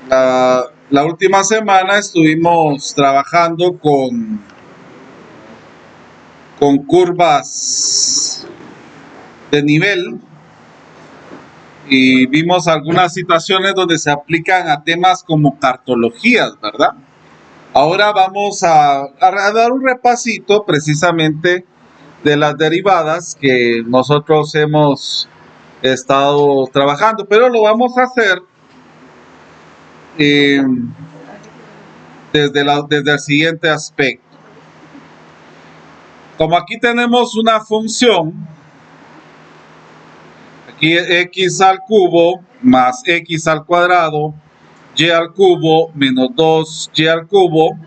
La última semana estuvimos trabajando con curvas de nivel y vimos algunas situaciones donde se aplican a temas como cartologías, ¿verdad? Ahora vamos a dar un repasito precisamente de las derivadas que nosotros hemos estado trabajando, pero lo vamos a hacer eh, desde el siguiente aspecto. Como aquí tenemos una función, aquí x al cubo más x al cuadrado, y al cubo menos 2y al cubo,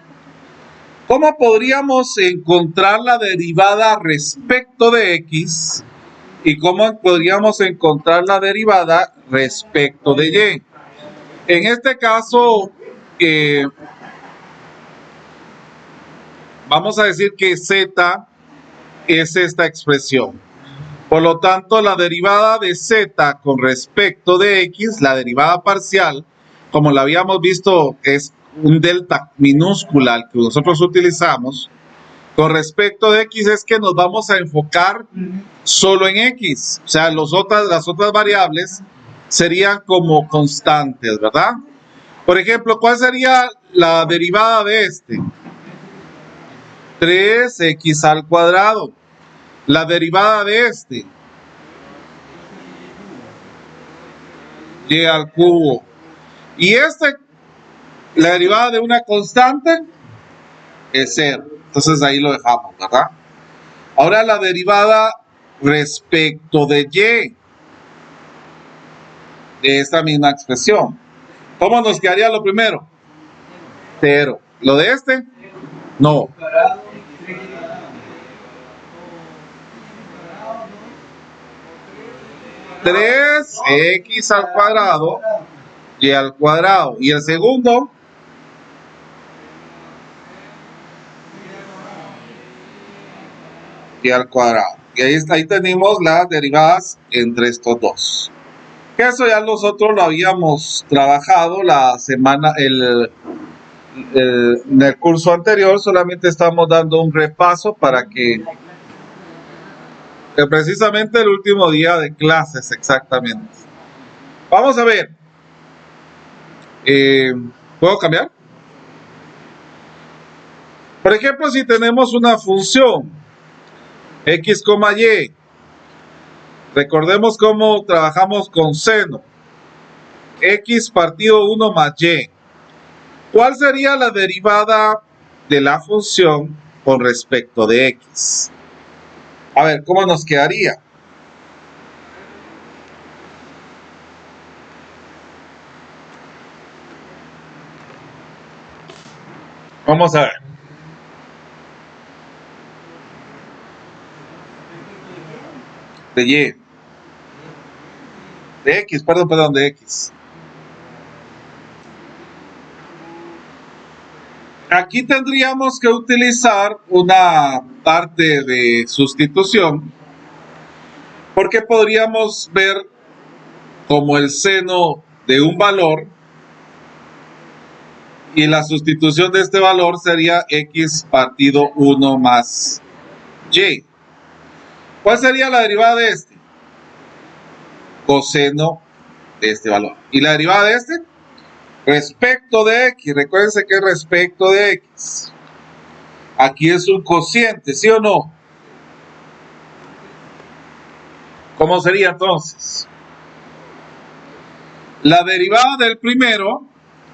¿cómo podríamos encontrar la derivada respecto de x? ¿Y cómo podríamos encontrar la derivada respecto de y? En este caso, vamos a decir que z es esta expresión. Por lo tanto, la derivada de z con respecto de x, la derivada parcial, como la habíamos visto, es un delta minúscula al que nosotros utilizamos. Con respecto de x es que nos vamos a enfocar solo en x. O sea, las otras variables serían como constantes, ¿verdad? Por ejemplo, ¿cuál sería la derivada de este? 3x al cuadrado. La derivada de este, y al cubo. Y la derivada de una constante es 0. Entonces ahí lo dejamos, ¿verdad? Ahora la derivada respecto de y de esta misma expresión. ¿Cómo nos quedaría lo primero? 0. ¿Lo de este? No. 3x al cuadrado y al cuadrado. Y el segundo, y al cuadrado. Y ahí tenemos las derivadas entre estos dos. Que eso ya nosotros lo habíamos trabajado la semana, en el curso anterior. Solamente estamos dando un repaso para que precisamente el último día de clases exactamente. Vamos a ver. ¿Puedo cambiar? Por ejemplo, si tenemos una función x, y, recordemos cómo trabajamos con seno, x partido 1 más y. ¿Cuál sería la derivada de la función con respecto de x? A ver, ¿cómo nos quedaría? Vamos a ver. De y. De x, perdón, de x. Aquí tendríamos que utilizar una parte de sustitución, porque podríamos ver como el seno de un valor y la sustitución de este valor sería x partido 1 más y. ¿Cuál sería la derivada de este? Coseno de este valor. ¿Y la derivada de este? Respecto de x. Recuérdense que es respecto de x. Aquí es un cociente, ¿sí o no? ¿Cómo sería entonces? La derivada del primero,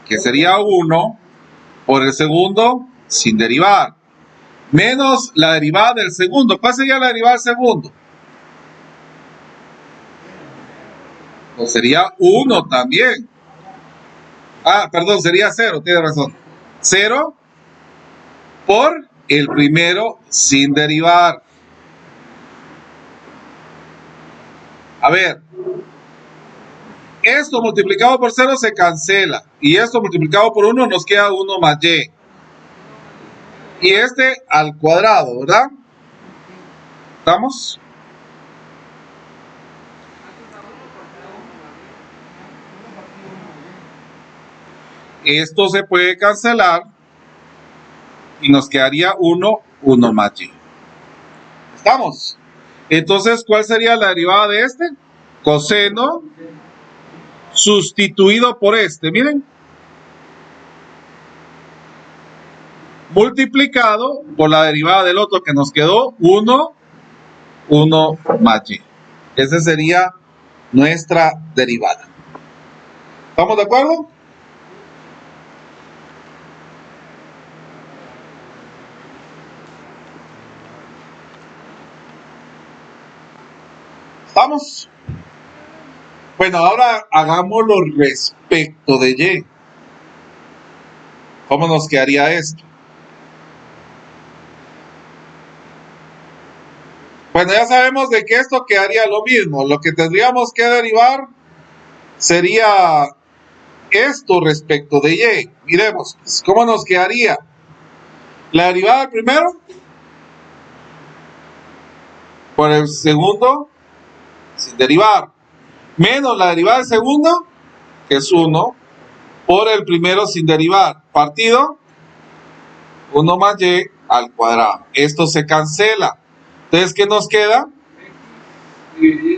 que sería 1, por el segundo, sin derivar, menos la derivada del segundo. ¿Cuál sería la derivada del segundo? Pues sería 1 también. Perdón, sería 0, tiene razón. 0 por el primero sin derivar. A ver, esto multiplicado por 0 se cancela. Y esto multiplicado por 1 nos queda 1 más y. Y este al cuadrado, ¿verdad? ¿Estamos? Esto se puede cancelar y nos quedaría 1 más y. ¿Estamos? Entonces, ¿cuál sería la derivada de este? Coseno sustituido por este, miren, multiplicado por la derivada del otro que nos quedó 1 más y. Esa sería nuestra derivada. ¿Estamos de acuerdo? ¿Estamos? Bueno, ahora hagámoslo respecto de y. ¿Cómo nos quedaría esto? Bueno, ya sabemos de que esto quedaría lo mismo. Lo que tendríamos que derivar sería esto respecto de y. Miremos, pues, ¿cómo nos quedaría? La derivada del primero por el segundo sin derivar, menos la derivada del segundo, que es 1, por el primero sin derivar, partido 1 más y al cuadrado. Esto se cancela. Entonces, ¿qué nos queda?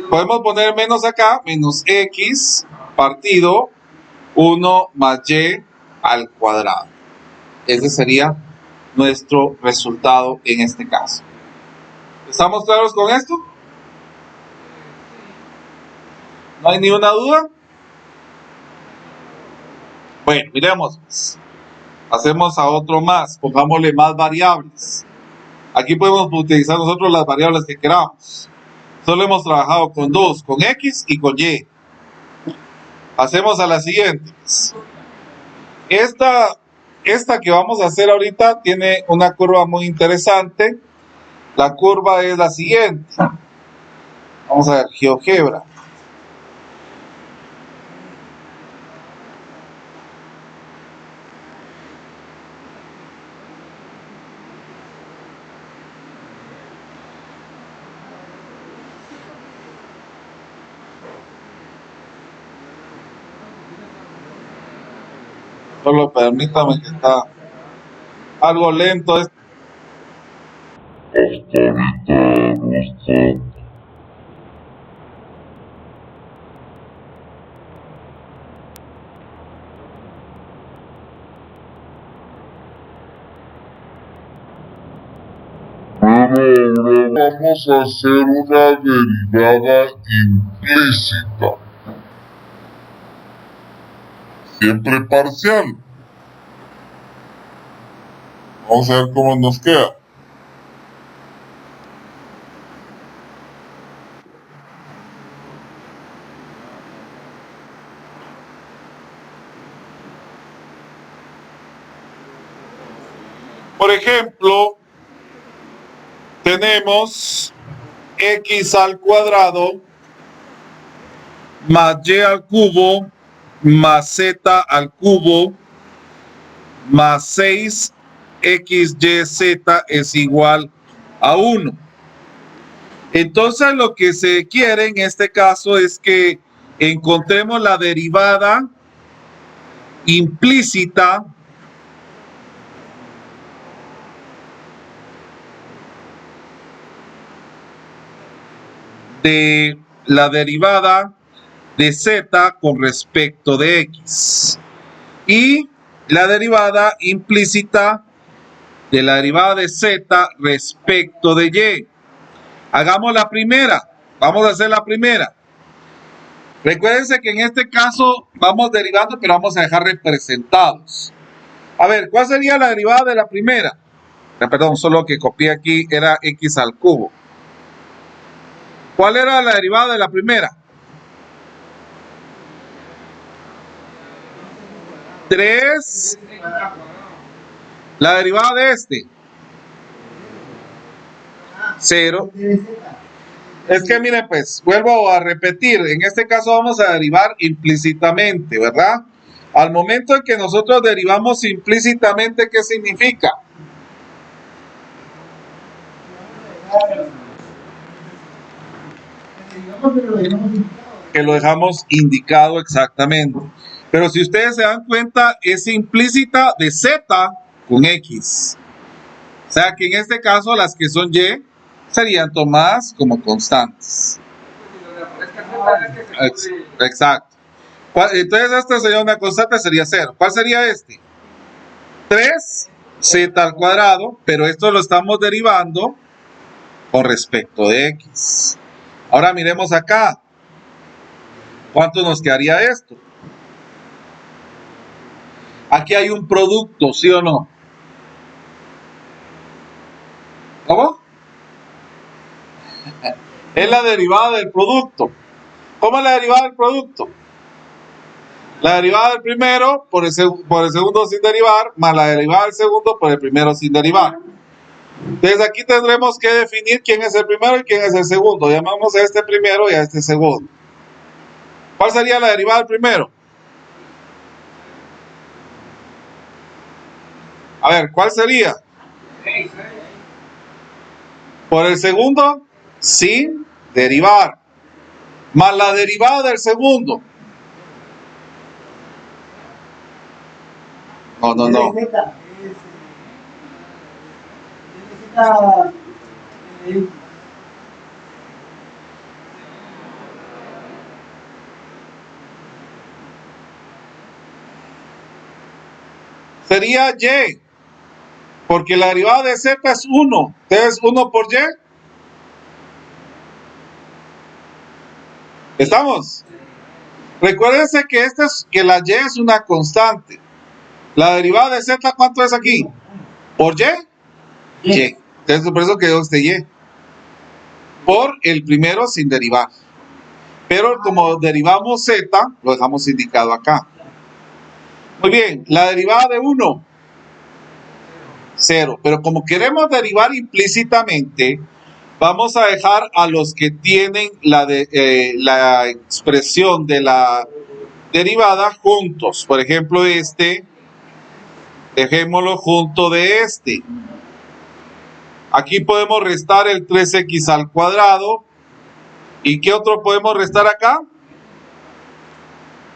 Podemos poner menos acá, menos x partido 1 más y al cuadrado. Ese sería nuestro resultado en este caso. ¿Estamos claros con esto? ¿No hay ni una duda? Bueno, miremos. Hacemos a otro más, pongámosle más variables. Aquí podemos utilizar nosotros las variables que queramos. Solo hemos trabajado con dos, con x y con y. Hacemos a las siguientes. Esta que vamos a hacer ahorita tiene una curva muy interesante. La curva es la siguiente. Vamos a ver, GeoGebra. Solo permítame que está algo lento. Hasta ahorita no está. Pero ahora vamos a hacer una derivada implícita. Siempre parcial. Vamos a ver cómo nos queda. Por ejemplo, tenemos x al cuadrado más y al cubo más z al cubo más 6xyz es igual a 1. Entonces lo que se quiere en este caso es que encontremos la derivada implícita de la derivada de z con respecto de x y la derivada implícita de la derivada de z respecto de y. Hagamos la primera. Vamos a hacer la primera. Recuérdense que en este caso vamos derivando, pero vamos a dejar representados. A ver, ¿cuál sería la derivada de la primera? Perdón, solo que copié aquí era x al cubo. ¿Cuál era la derivada de la primera? 3. La derivada de este. 0. Es que miren, pues, vuelvo a repetir. En este caso vamos a derivar implícitamente, ¿verdad? Al momento en que nosotros derivamos implícitamente, ¿qué significa? Que lo dejamos indicado exactamente. Pero si ustedes se dan cuenta, es implícita de Z con X. O sea que en este caso las que son Y serían tomadas como constantes. Exacto. Entonces esta sería una constante, sería 0. ¿Cuál sería este? 3z al cuadrado, pero esto lo estamos derivando con respecto de X. Ahora miremos acá. ¿Cuánto nos quedaría esto? Aquí hay un producto, ¿sí o no? ¿Cómo? Es la derivada del producto. ¿Cómo es la derivada del producto? La derivada del primero por el segundo sin derivar, más la derivada del segundo por el primero sin derivar. Desde aquí tendremos que definir quién es el primero y quién es el segundo. Llamamos a este primero y a este segundo. ¿Cuál sería la derivada del primero? A ver, ¿cuál sería? Por el segundo, sin derivar. Más la derivada del segundo. No. Sería Y, porque la derivada de Z es 1. Entonces, 1 por Y. ¿Estamos? Recuérdense que la Y es una constante. La derivada de Z, ¿cuánto es aquí? ¿Por Y? Y. Entonces, por eso quedó este Y. Por el primero sin derivar. Pero como derivamos Z, lo dejamos indicado acá. Muy bien, la derivada de 1, 0. Pero como queremos derivar implícitamente, vamos a dejar a los que tienen la expresión de la derivada juntos. Por ejemplo, este, dejémoslo junto de este. Aquí podemos restar el 3x al cuadrado. ¿Y qué otro podemos restar acá?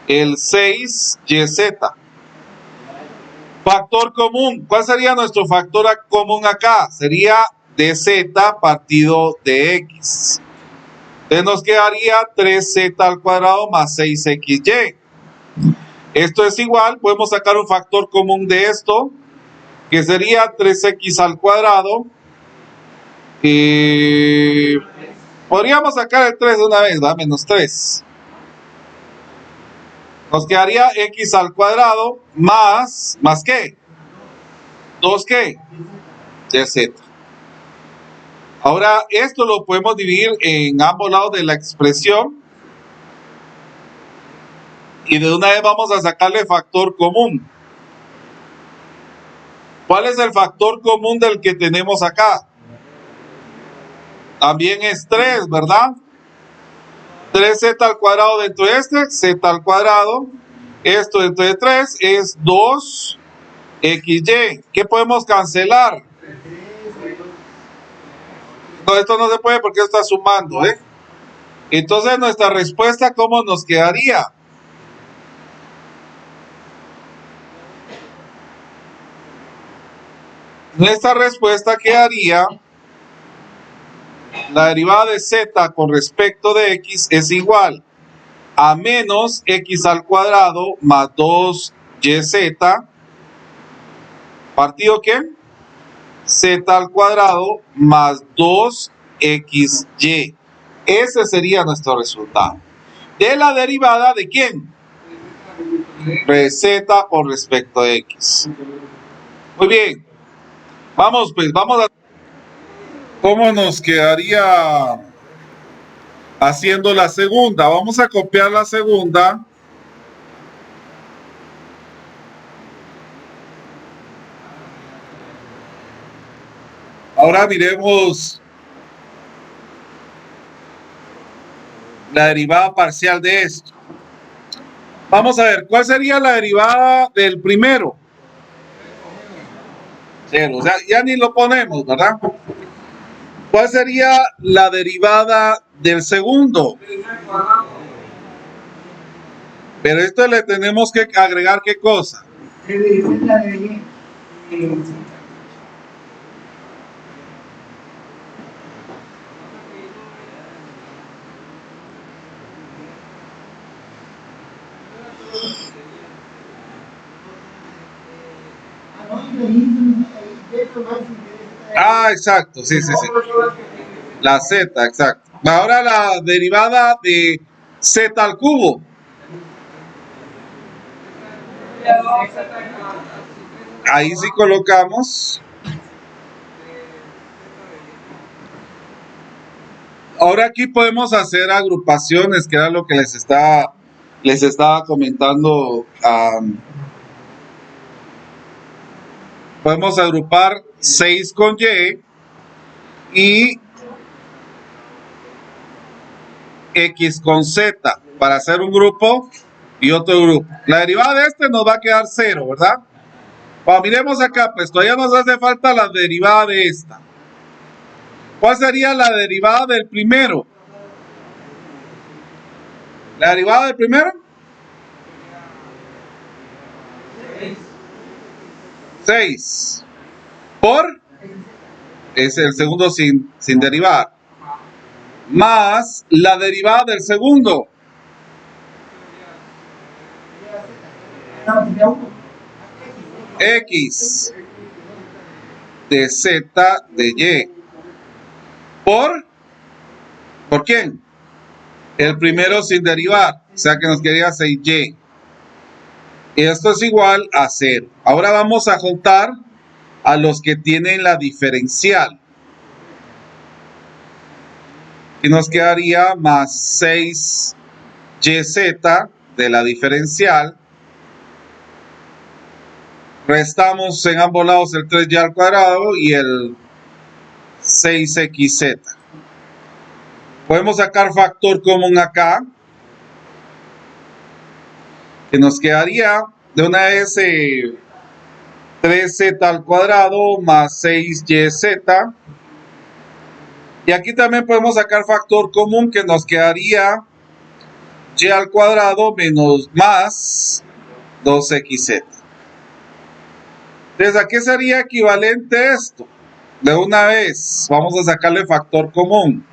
El 6yz. Factor común. ¿Cuál sería nuestro factor común acá? Sería dz partido de x. Entonces nos quedaría 3z al cuadrado más 6xy. Esto es igual, podemos sacar un factor común de esto, que sería 3x al cuadrado. Podríamos sacar el 3 de una vez, ¿va? Menos 3. Nos quedaría x al cuadrado más ¿qué? 2 ¿qué? De z. Ahora, esto lo podemos dividir en ambos lados de la expresión. Y de una vez vamos a sacarle factor común. ¿Cuál es el factor común del que tenemos acá? También es 3, ¿verdad? 3z al cuadrado dentro de este, z al cuadrado. Esto dentro de 3 es 2xy. ¿Qué podemos cancelar? No, esto no se puede porque esto está sumando, ¿eh? Entonces, nuestra respuesta, ¿cómo nos quedaría? Nuestra respuesta quedaría, la derivada de z con respecto de x es igual a menos x al cuadrado más 2yz partido ¿qué? Z al cuadrado más 2xy. Ese sería nuestro resultado. De la derivada de ¿quién? De z con respecto de x. Muy bien. Vamos pues, vamos a... ¿Cómo nos quedaría haciendo la segunda? Vamos a copiar la segunda. Ahora miremos la derivada parcial de esto. Vamos a ver, ¿cuál sería la derivada del primero? 0, o sea, ya ni lo ponemos, ¿verdad? ¿Cuál sería la derivada del segundo? Pero esto le tenemos que agregar ¿qué cosa? Ah, exacto, sí, sí, sí. La z, exacto. Ahora la derivada de z al cubo. Ahí sí colocamos. Ahora aquí podemos hacer agrupaciones, que era lo que les estaba comentando. Podemos agrupar 6 con y x con z para hacer un grupo y otro grupo. La derivada de este nos va a quedar 0, ¿verdad? Bueno, miremos acá, pues todavía nos hace falta la derivada de esta. ¿Cuál sería la derivada del primero? ¿La derivada del primero? 6. ¿Por? Es el segundo sin derivar. Más la derivada del segundo. X de Z de Y. ¿Por quién? El primero sin derivar. O sea que nos quedaría 6Y. Esto es igual a 0. Ahora vamos a juntar a los que tienen la diferencial. Y nos quedaría más 6YZ de la diferencial. Restamos en ambos lados el 3y al cuadrado y el 6xz. Podemos sacar factor común acá, que nos quedaría de una vez 3z al cuadrado más 6yz. Y aquí también podemos sacar factor común, que nos quedaría y al cuadrado menos más 2xz. Entonces, ¿a qué sería equivalente esto? De una vez, vamos a sacarle factor común.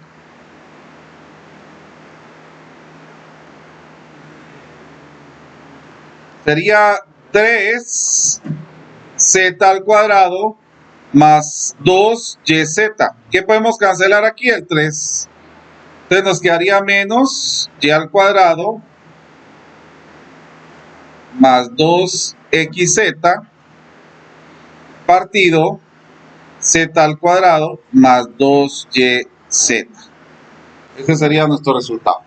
Sería 3z al cuadrado más 2yz. ¿Qué podemos cancelar aquí? El 3. Entonces nos quedaría menos y al cuadrado más 2xz partido z al cuadrado más 2yz. Ese sería nuestro resultado.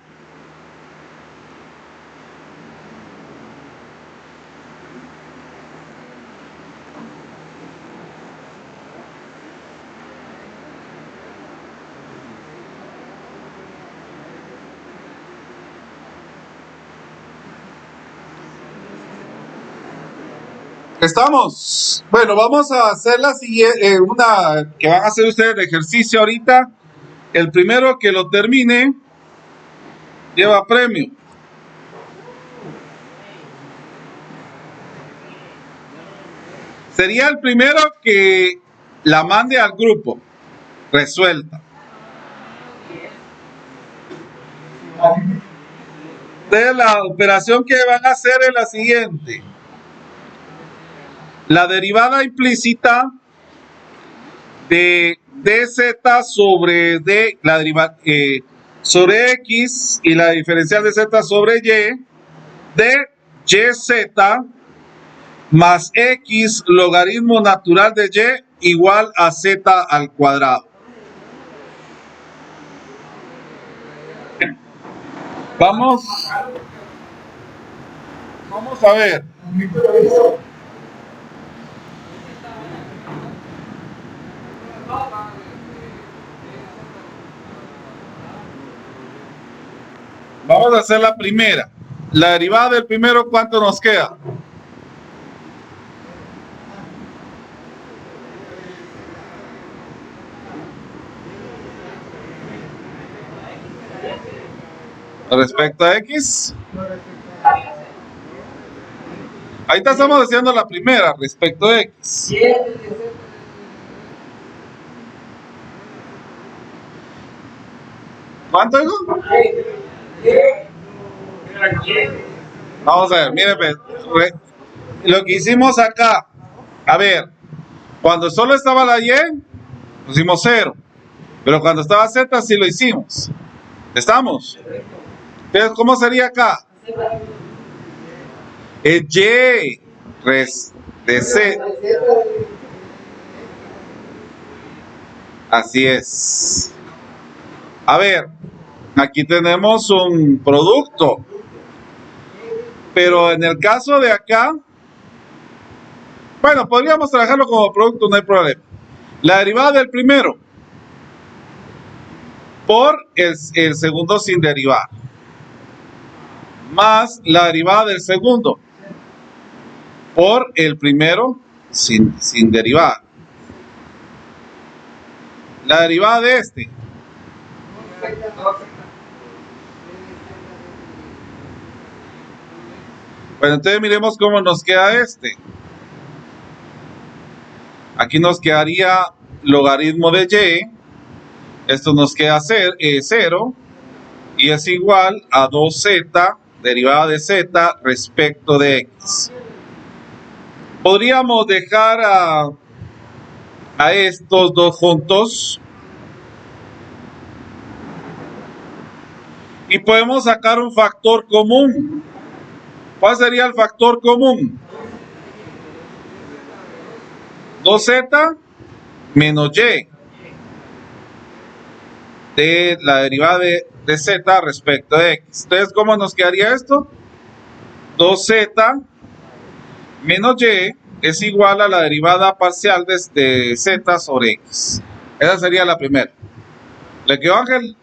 ¿Estamos? Bueno, vamos a hacer la siguiente, una que van a hacer ustedes de ejercicio ahorita. El primero que lo termine lleva premio. Sería el primero que la mande al grupo resuelta. Entonces la operación que van a hacer es la siguiente. La derivada implícita de dz sobre d, la derivada sobre x y la diferencial de z sobre y de yz más x logaritmo natural de y igual a z al cuadrado. Vamos a ver. Vamos a hacer la primera. La derivada del primero, ¿cuánto nos queda? Respecto a x. Ahorita estamos haciendo la primera respecto de X. ¿Cuánto digo? Vamos a ver, miren, pues, lo que hicimos acá. A ver, cuando solo estaba la Y, pusimos 0. Pero cuando estaba Z, sí lo hicimos. ¿Estamos? Entonces, ¿cómo sería acá? Es Y res de Z. Así es. A ver, aquí tenemos un producto. Pero en el caso de acá, bueno, podríamos trabajarlo como producto, no hay problema. La derivada del primero por el segundo sin derivar, más la derivada del segundo por el primero sin derivar. La derivada de este. Bueno, entonces miremos cómo nos queda este. Aquí nos quedaría logaritmo de Y. Esto nos queda 0 y es igual a 2z derivada de z respecto de x. Podríamos dejar a estos dos juntos y podemos sacar un factor común. ¿Cuál sería el factor común? 2z menos y de la derivada de z respecto de x. Entonces, ¿cómo nos quedaría esto? 2z menos y es igual a la derivada parcial de z sobre x. Esa sería la primera. ¿Le quedó, Ángel?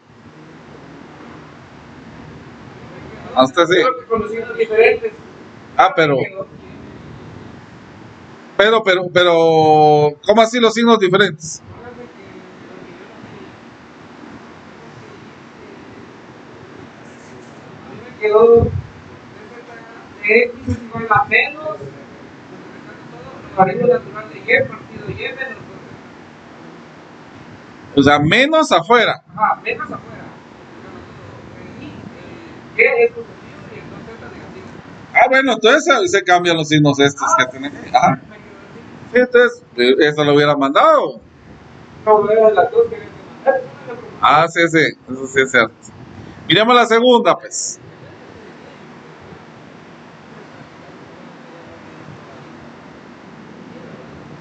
A usted sí. Ah, pero, ¿cómo así los signos diferentes? Quedó de x es igual a menos logaritmo natural de y partido y menos 2z. O sea, menos afuera. Ajá, menos afuera. Y es positivo y el 2z negativo. Ah, bueno, entonces se cambian los signos estos que tenemos. Ajá. Sí, entonces, eso lo hubiera mandado. No, de las dos que había que mandar. Ah, sí, sí, eso sí es cierto. Miremos la segunda, pues.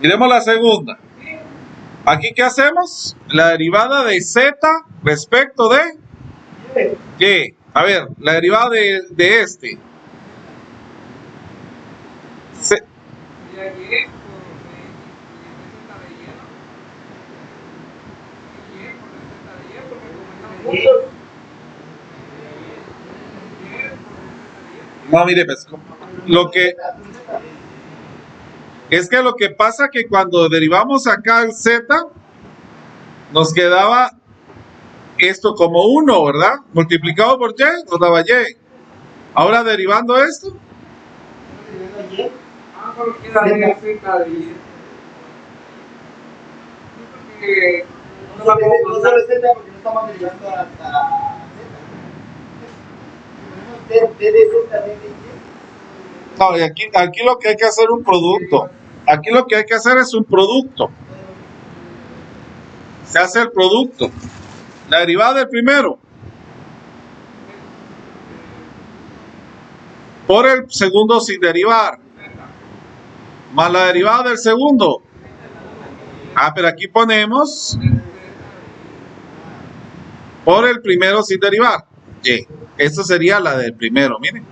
Miremos la segunda. Aquí, ¿qué hacemos? La derivada de z respecto de y. A ver, la derivada de este. Sería y por z de y, ¿no? Y por z de y, porque como estamos juntos. No, mire, pues, lo que pasa que cuando derivamos acá el z, nos quedaba esto como 1, ¿verdad? Multiplicado por y, nos daba y. Ahora derivando esto. Ah, solo queda de z de y. Porque No solo es z porque no estamos derivando hasta z. Tenemos d de z, d de y. No, y aquí lo que hay que hacer es un producto. Aquí lo que hay que hacer es un producto. Se hace el producto. La derivada del primero por el segundo sin derivar, más la derivada del segundo. Ah, pero aquí ponemos por el primero sin derivar. Y esto sería la del primero, miren.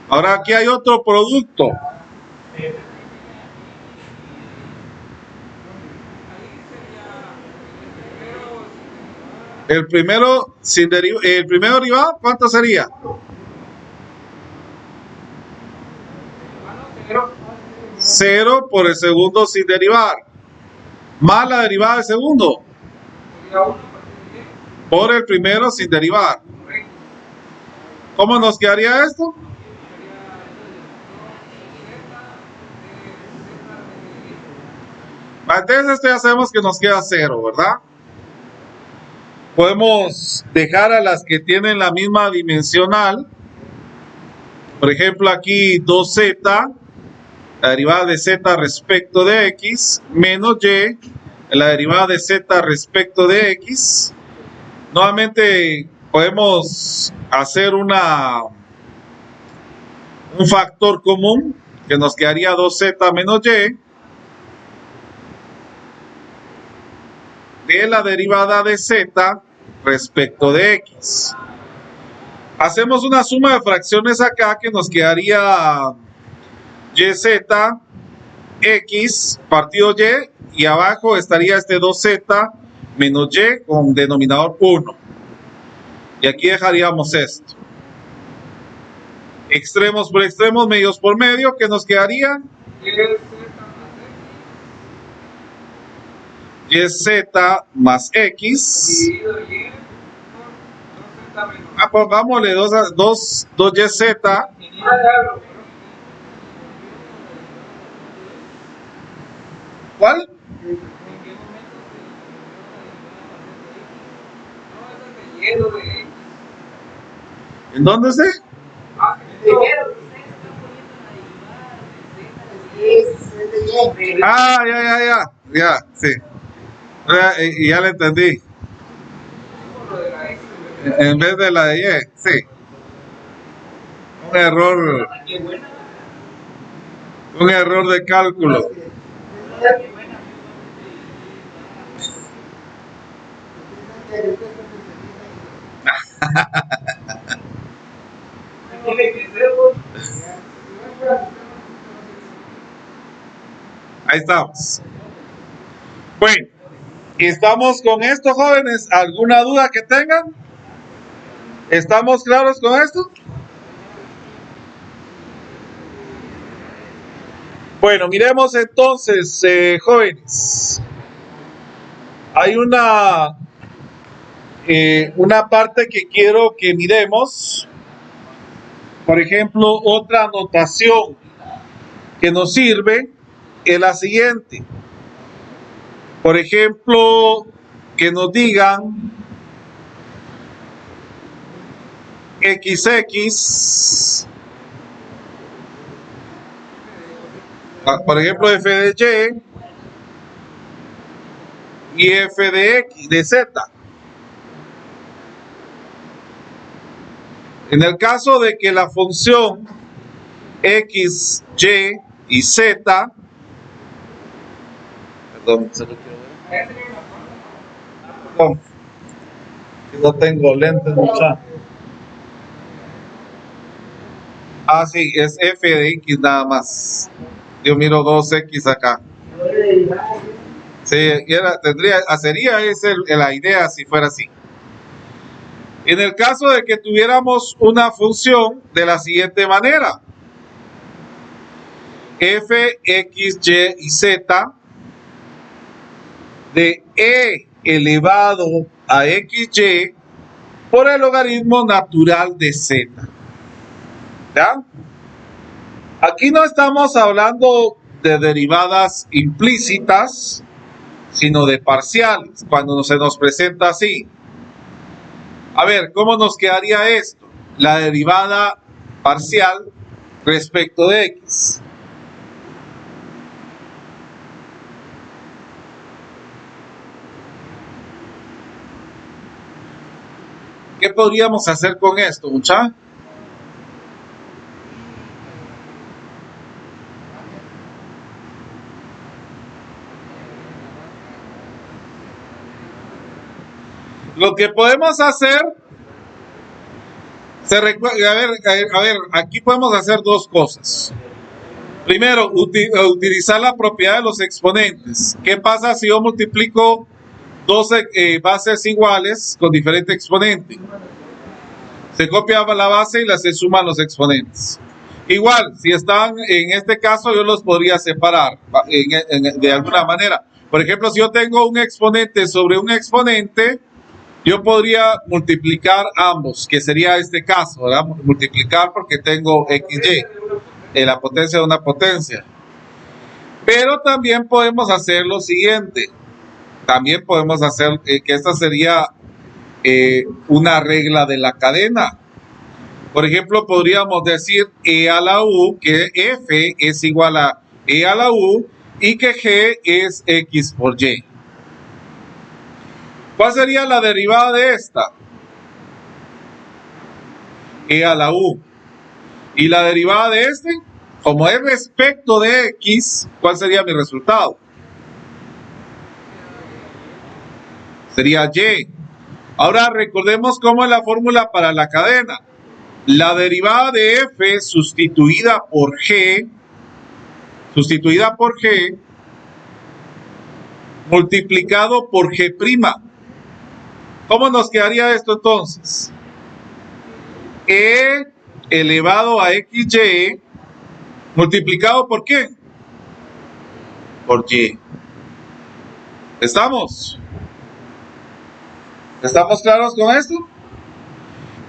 Ahora aquí hay otro producto. El primero sin derivar, el primero derivado, ¿cuánto sería? Cero por el segundo sin derivar, más la derivada del segundo por el primero sin derivar. ¿Cómo nos quedaría esto? Entonces esto ya sabemos que nos queda 0, ¿verdad? Podemos dejar a las que tienen la misma dimensional. Por ejemplo, aquí 2z, la derivada de z respecto de x, menos y, la derivada de z respecto de x. Nuevamente podemos hacer un factor común que nos quedaría 2z menos y de la derivada de z respecto de x. Hacemos una suma de fracciones acá que nos quedaría yz x partido y abajo estaría este 2z menos y con denominador 1. Y aquí dejaríamos esto. Extremos por extremos, medios por medio, ¿qué nos quedaría? YZ más X. Dividido y por 2z menos. Pongámosle 2YZ. ¿Cuál? ¿En dónde esté? Ya, sí. Ya le entendí. En vez de la de Y, sí. Un error de cálculo. Ahí estamos. Bueno, ¿estamos con esto, jóvenes? ¿Alguna duda que tengan? ¿Estamos claros con esto? Bueno, miremos entonces, jóvenes. Hay una parte que quiero que miremos. Por ejemplo, otra anotación que nos sirve es la siguiente. Por ejemplo, que nos digan XX, por ejemplo, f de y f de x, de z. En el caso de que la función x, y z, perdón, no tengo lentes, muchacho. Sí, es f de x nada más. Yo miro 2x acá. Sí, sería esa la idea si fuera así. En el caso de que tuviéramos una función de la siguiente manera: f, x, y z de e elevado a xy por el logaritmo natural de z. ¿Ya? Aquí no estamos hablando de derivadas implícitas, sino de parciales, cuando se nos presenta así. A ver, ¿cómo nos quedaría esto? La derivada parcial respecto de x. ¿Qué podríamos hacer con esto, muchachos? Lo que podemos hacer, a ver, aquí podemos hacer dos cosas. Primero, utilizar la propiedad de los exponentes. ¿Qué pasa si yo multiplico dos bases iguales con diferente exponente? Se copia la base y se suman los exponentes. Igual, si están en este caso, yo los podría separar de alguna manera. Por ejemplo, si yo tengo un exponente sobre un exponente, yo podría multiplicar ambos, que sería este caso, ¿verdad? Multiplicar porque tengo XY, la potencia de una potencia. Pero también podemos hacer lo siguiente. También podemos hacer que esta sería una regla de la cadena. Por ejemplo, podríamos decir E a la U, que F es igual a E a la U y que G es X por Y. ¿Cuál sería la derivada de esta? E a la U. Y la derivada de este, como es respecto de X, ¿cuál sería mi resultado? Sería Y. Ahora recordemos cómo es la fórmula para la cadena. La derivada de F sustituida por G, multiplicado por G'. ¿Cómo nos quedaría esto entonces? E elevado a XY multiplicado por ¿qué? Por Y. ¿Estamos? ¿Estamos claros con esto?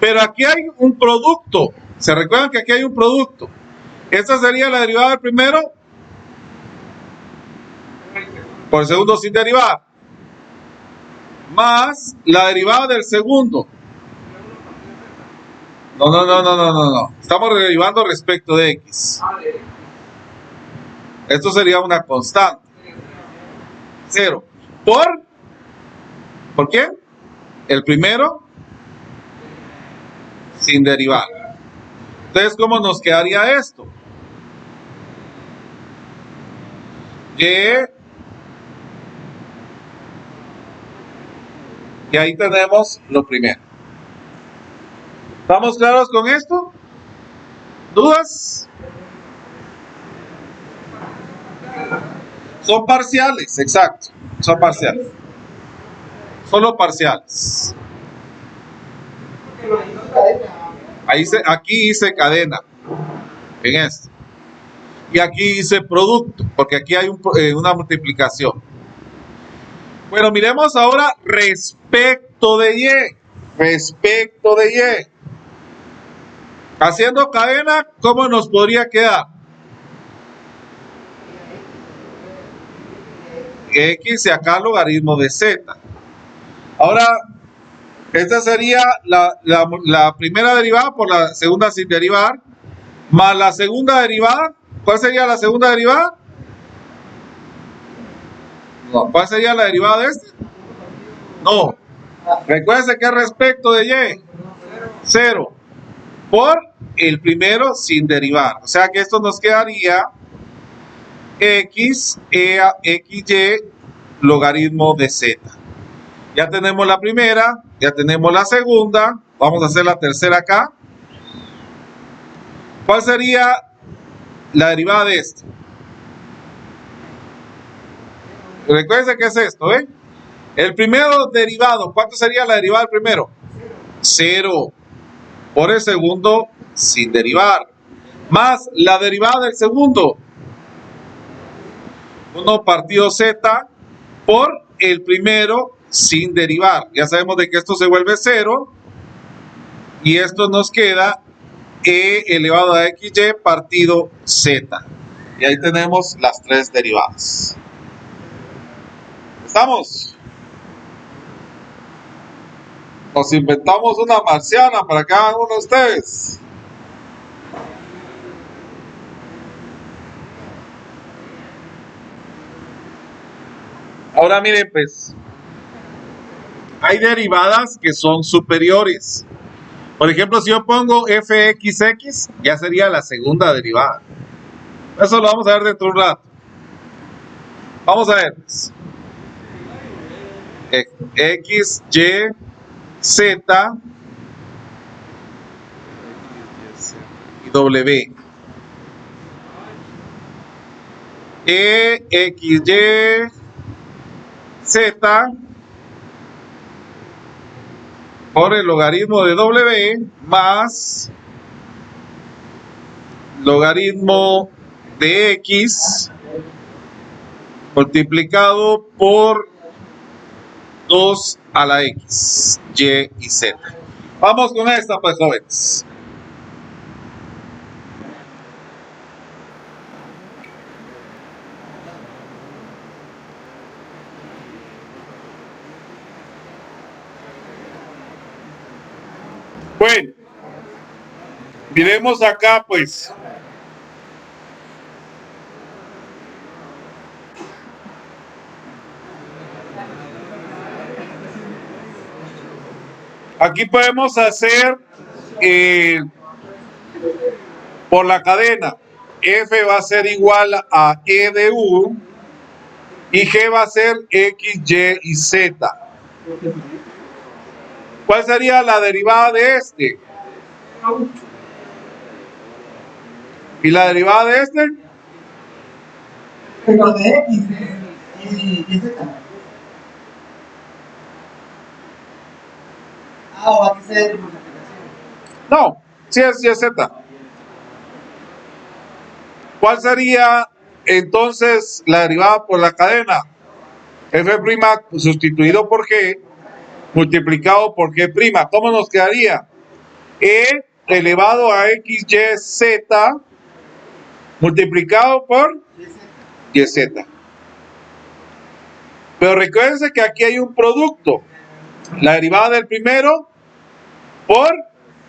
Pero aquí hay un producto. ¿Se recuerdan que aquí hay un producto? Esta sería la derivada del primero por el segundo sin derivar. Más la derivada del segundo. No. Estamos derivando respecto de X. Esto sería una constante. 0. ¿Por qué? El primero sin derivar. Entonces, ¿cómo nos quedaría esto? Y ahí tenemos lo primero. ¿Estamos claros con esto? ¿Dudas? Son parciales, exacto. Son parciales. Solo parciales. Aquí hice cadena. En esto. Y aquí hice producto, porque aquí hay una multiplicación. Bueno, miremos ahora respecto de Y. Respecto de Y. Haciendo cadena, ¿cómo nos podría quedar? X y acá logaritmo de Z. Ahora, esta sería la primera derivada por la segunda sin derivar, más la segunda derivada. ¿Cuál sería la segunda derivada? No, ¿cuál sería la derivada de este? No. Recuérdense que es respecto de Y. 0. Por el primero sin derivar. O sea que esto nos quedaría X, XY, logaritmo de Z. Ya tenemos la primera, ya tenemos la segunda. Vamos a hacer la tercera acá. ¿Cuál sería la derivada de esto? Recuerden que es esto, ¿eh? El primero derivado, ¿cuánto sería la derivada del primero? 0. Por el segundo sin derivar. Más la derivada del segundo. 1 partido Z por el primero sin derivar. Ya sabemos de que esto se vuelve 0. Y esto nos queda E elevado a XY partido Z. Y ahí tenemos las tres derivadas. ¿Estamos? Nos inventamos una marciana para cada uno de ustedes. Ahora miren pues, hay derivadas que son superiores. Por ejemplo, si yo pongo fxx, ya sería la segunda derivada. Eso lo vamos a ver dentro de un rato. Vamos a ver pues. X, Y, Z y W. X, Y, Z por el logaritmo de W más logaritmo de X multiplicado por 2 a la X, Y y Z. Vamos con esta pues, jóvenes. Bueno, miremos acá pues. Aquí podemos hacer por la cadena. F va a ser igual a E de U y G va a ser X, Y y Z. ¿Cuál sería la derivada de este? ¿Y la derivada de este? Pero de X y Z. O va a ser multiplicación. No, sí es Y, Z. ¿Cuál sería entonces la derivada por la cadena? F' sustituido por G multiplicado por G'. ¿Cómo nos quedaría? E elevado a X, Y, Z multiplicado por Y, Z. Pero recuérdense que aquí hay un producto. La derivada del primero por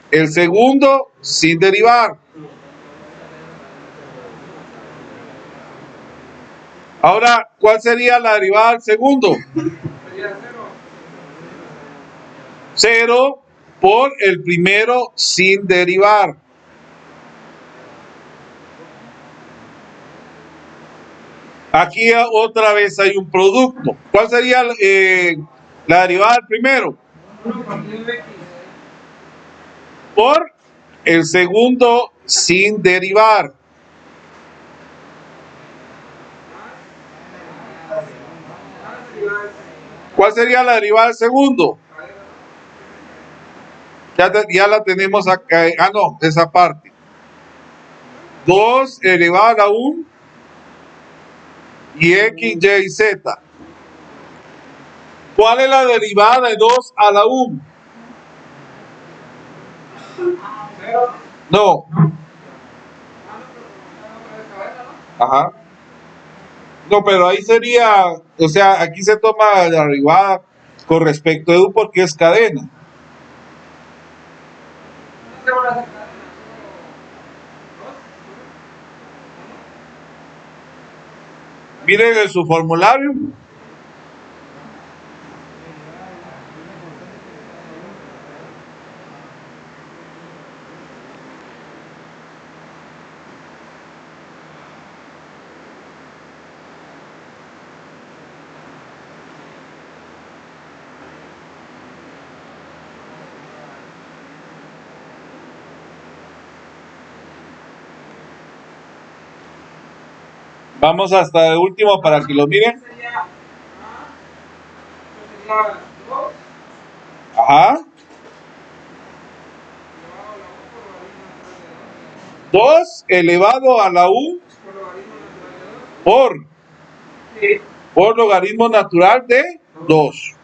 el segundo sin derivar. Ahora, ¿cuál sería la derivada del segundo? Sería 0. 0 por el primero sin derivar. Aquí otra vez hay un producto. ¿Cuál sería la derivada del primero? 1 partido de X. Por el segundo sin derivar. ¿Cuál sería la derivada del segundo? Ya la tenemos acá. Ah, no, esa parte. 2 elevado a la U y X, Y y Z. ¿Cuál es la derivada de 2 a la U? 0. No. Ajá. No, pero ahí sería, o sea, aquí se toma la derivada con respecto a U porque es cadena. Miren en su formulario. Vamos hasta el último para que lo miren. Sería 2. Ajá. 2 elevado a la U por logaritmo natural de 2.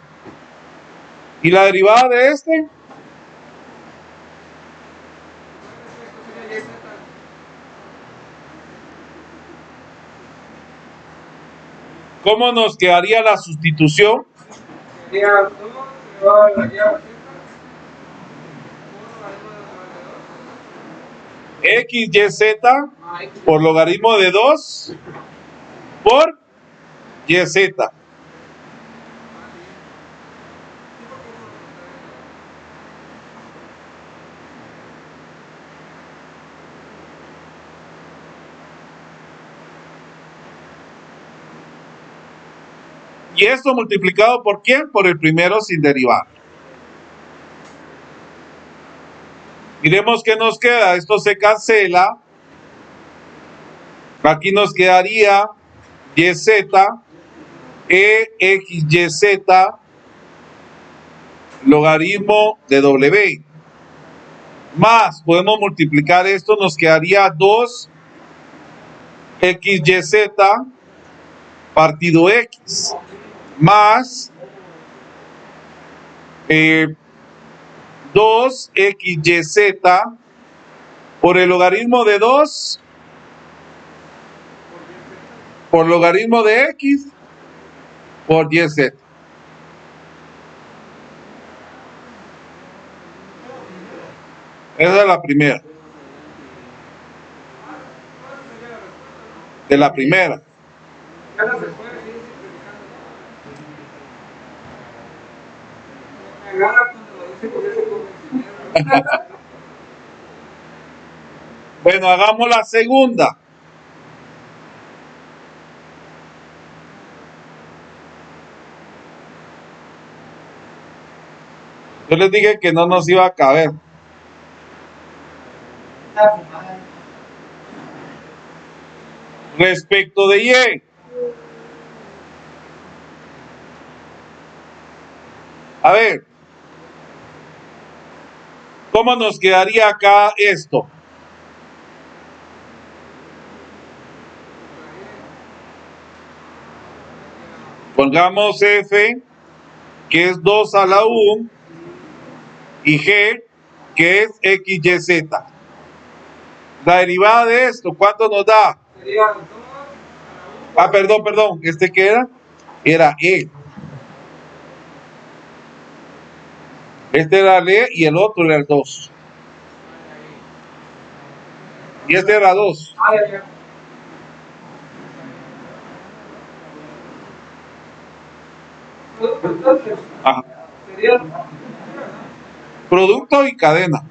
¿Y la derivada de este? ¿Cómo nos quedaría la sustitución? Sería 2 elevado a la y a X, Y, Z por logaritmo de 2 por Y, Z. ¿Y esto multiplicado por quién? Por el primero sin derivar. Miremos qué nos queda. Esto se cancela. Aquí nos quedaría YZ, EXYZ, logaritmo de W. Más, podemos multiplicar esto, nos quedaría 2 XYZ partido X. Más 2 XYZ por el logaritmo de 2 por logaritmo de X por YZ. Esa es la primera. De la primera. Ya no se puede seguir simplificando. Me agarra cuando lo dice con ese convencimiento. Bueno, hagamos la segunda. Yo les dije que no nos iba a caber. Respecto de Y. A ver. ¿Cómo nos quedaría acá esto? Pongamos F, que es 2 a la U, y G, que es XYZ. La derivada de esto, ¿cuánto nos da? Sería 2 Ah, perdón. ¿Este qué era? Era E. Este era el E y el otro era el 2. Y este era 2. ya. Entonces, Ajá. sería Producto y cadena.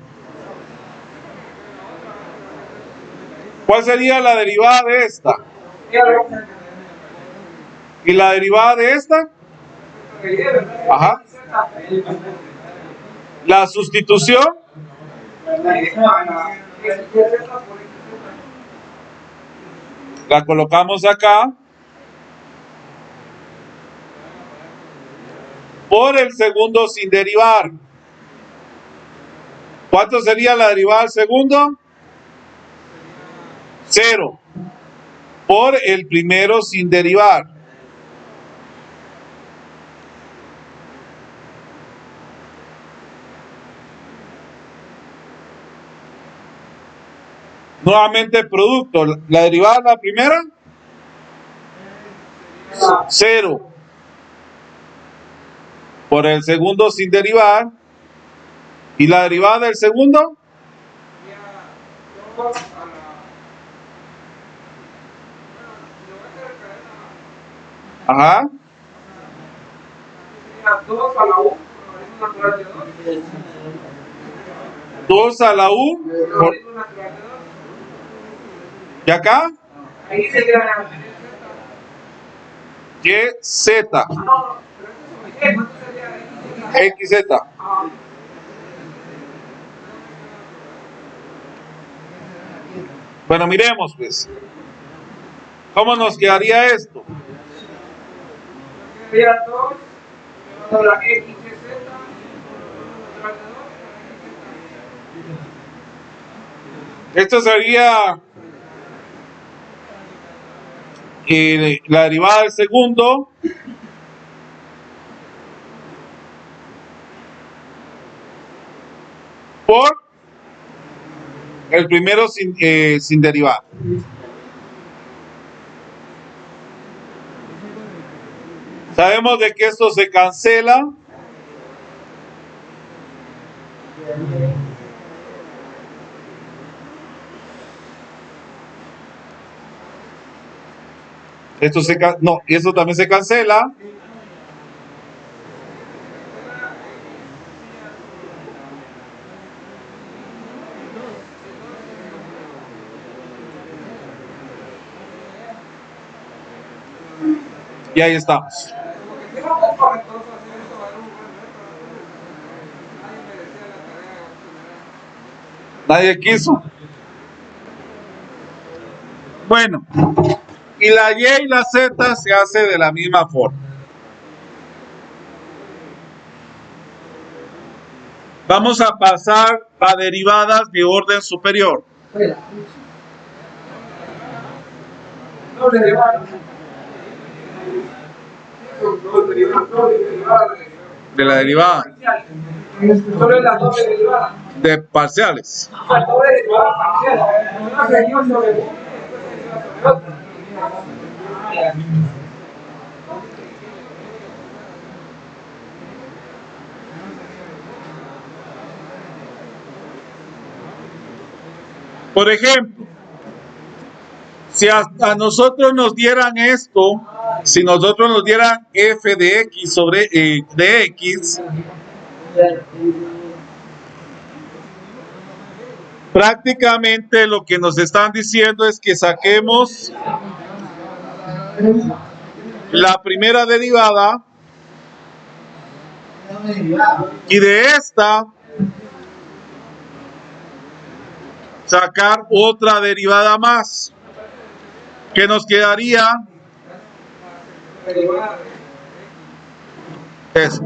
¿Cuál sería la derivada de esta? ¿Y la derivada de esta? Ajá. La sustitución. La colocamos acá. Por el segundo sin derivar. ¿Cuánto sería la derivada del segundo? 0. Por el primero sin derivar. Nuevamente producto. La derivada de la primera. 0. Por el segundo sin derivar. ¿Y la derivada del segundo? Ajá. 2 a la U, logaritmo natural de 2. 2 a la U. Logaritmo natural de 2. ¿Y acá? Ahí sería YZ. no, pero esto sería XZ. Bueno, miremos pues. ¿Cómo nos quedaría esto? sería 2 a la X, Y, Z, natural de 2. Esto sería la derivada del segundo por el primero sin derivar. Sabemos de que esto se cancela. No, y esto también se cancela. Y ahí estamos. Nadie quiso. Bueno, y la Y y la Z se hace de la misma forma. Vamos a pasar a derivadas de orden superior. De la derivada. Sobre la doble derivada. De parciales. La doble derivada parcial. Una sería sobre uno y después sobre otro. Por ejemplo, si a nosotros nos dieran esto, si nosotros nos dieran f de x sobre de x, prácticamente lo que nos están diciendo es que saquemos la primera derivada y de esta sacar otra derivada más, que nos quedaría esto.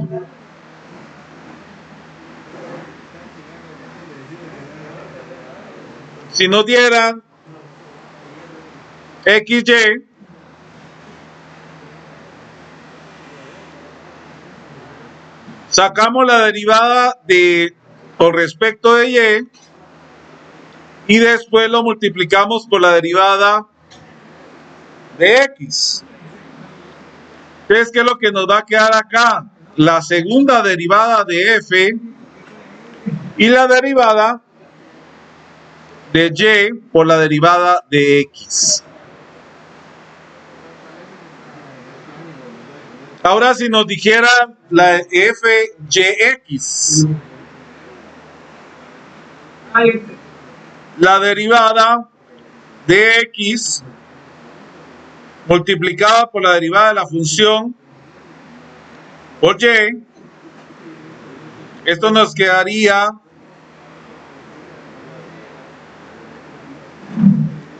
Si nos dieran XY, sacamos la derivada de con respecto de y después lo multiplicamos por la derivada de X. Entonces, ¿qué es lo que nos va a quedar acá? La segunda derivada de F y la derivada de Y por la derivada de X. Ahora, si nos dijera la FYX, la derivada de X multiplicada por la derivada de la función por Y, esto nos quedaría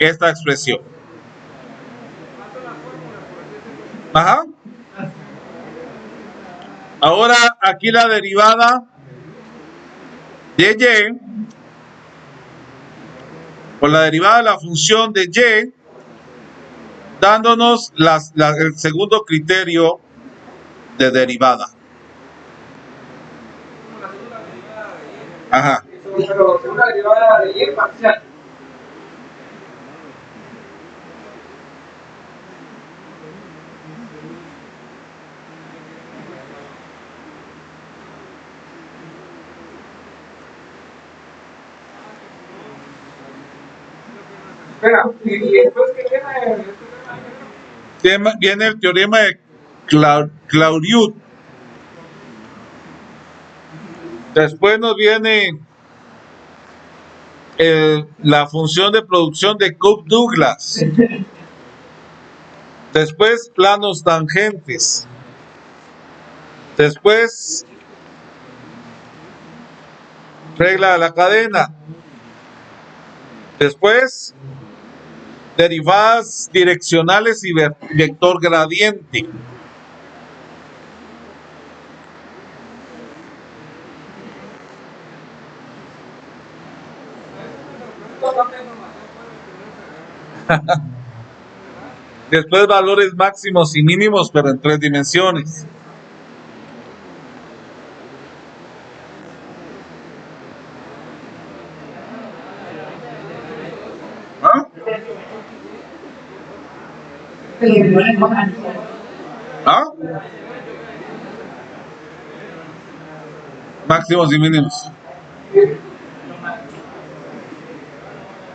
esta expresión. Ajá. Ahora aquí la derivada de Y por la derivada de la función de Y, dándonos el segundo criterio de derivada. Ajá. Pero una derivada de Y parcial. Espera, y después que Viene el teorema de Claudiut. Después nos viene la función de producción de Cobb-Douglas. Después planos tangentes. Después regla de la cadena. Después derivadas direccionales y vector gradiente. Después valores máximos y mínimos, pero en 3 dimensiones. ¿Ah? ¿Ah? Máximos y mínimos.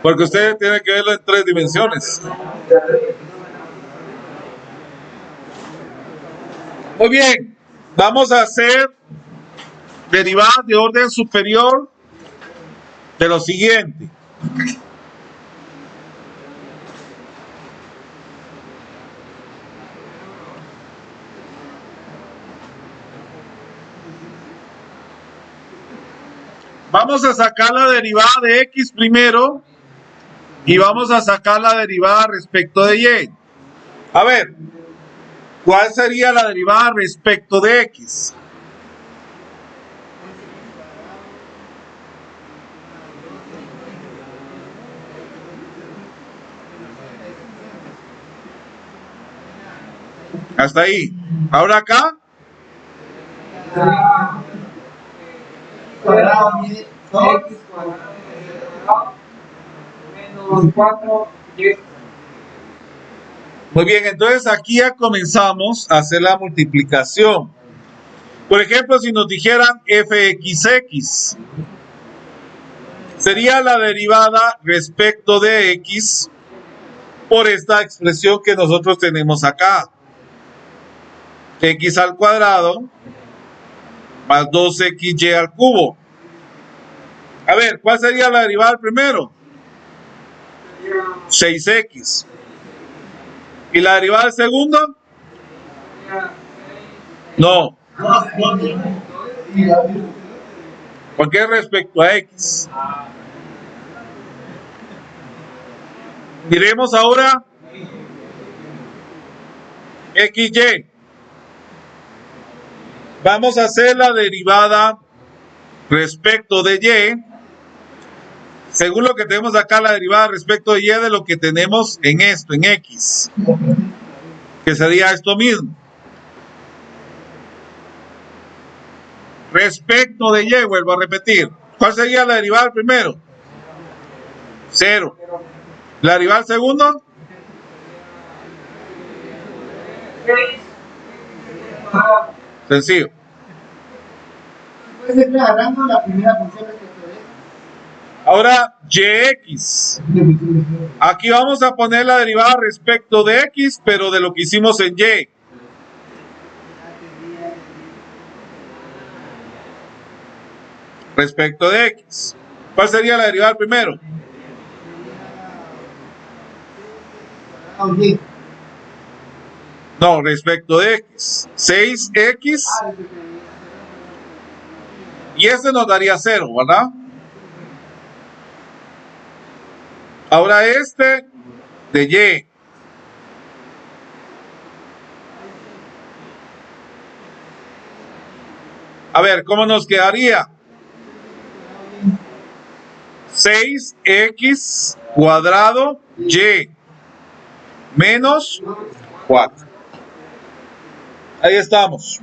Porque usted tiene que verlo en 3 dimensiones. Muy bien, vamos a hacer derivadas de orden superior de lo siguiente. Vamos a sacar la derivada de X primero y vamos a sacar la derivada respecto de Y. A ver, ¿cuál sería la derivada respecto de X? Hasta ahí. Ahora acá. cuadrado mide 2x cuadrado menos 4y. Muy bien, entonces aquí ya comenzamos a hacer la multiplicación. Por ejemplo, si nos dijeran fxx, sería la derivada respecto de x por esta expresión que nosotros tenemos acá. X al cuadrado más 2xy al cubo. A ver, ¿cuál sería la derivada del primero? 6x. ¿Y la derivada del segundo? No. Porque es respecto a x. Miremos ahora xy. Vamos a hacer la derivada respecto de y. Según lo que tenemos acá, la derivada respecto de y de lo que tenemos en esto, en x. Que sería esto mismo. Respecto de y, vuelvo a repetir. ¿Cuál sería la derivada del primero? 0. ¿La derivada del segundo? 6. Sencillo. Puede ser agarrando la primera función respecto de Ahora, yx. Aquí vamos a poner la derivada respecto de x, pero de lo que hicimos en y. Respecto de x. ¿Cuál sería la derivada del primero? y. No, respecto de x. 6x. Y este nos daría 0, ¿verdad? Ahora este de y. A ver, ¿cómo nos quedaría? 6x cuadrado y menos 4. Ahí estamos.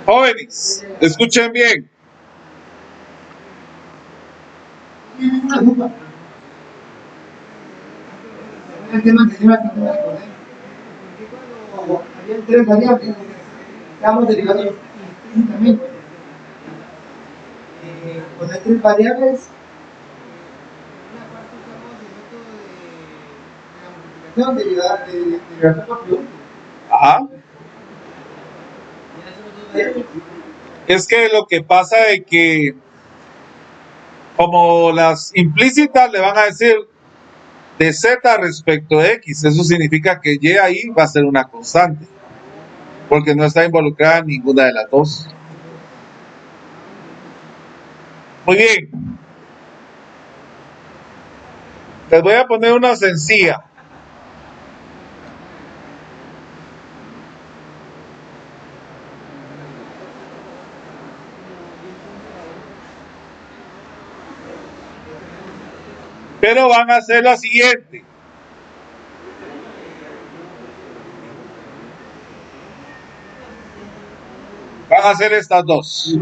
Jóvenes, escuchen bien. Una duda. El tema que se me acordé. Cuando había 3 variables, estábamos derivando implícitamente. Cuando hay 3 variables, una parte usamos el método de la multiplicación, de derivación por producto. Ajá. Es que lo que pasa es que como las implícitas le van a decir de z respecto de x, eso significa que y ahí va a ser una constante, porque no está involucrada en ninguna de las dos. Muy bien. Les voy a poner una sencilla. Pero van a hacer la siguiente. Van a hacer estas dos.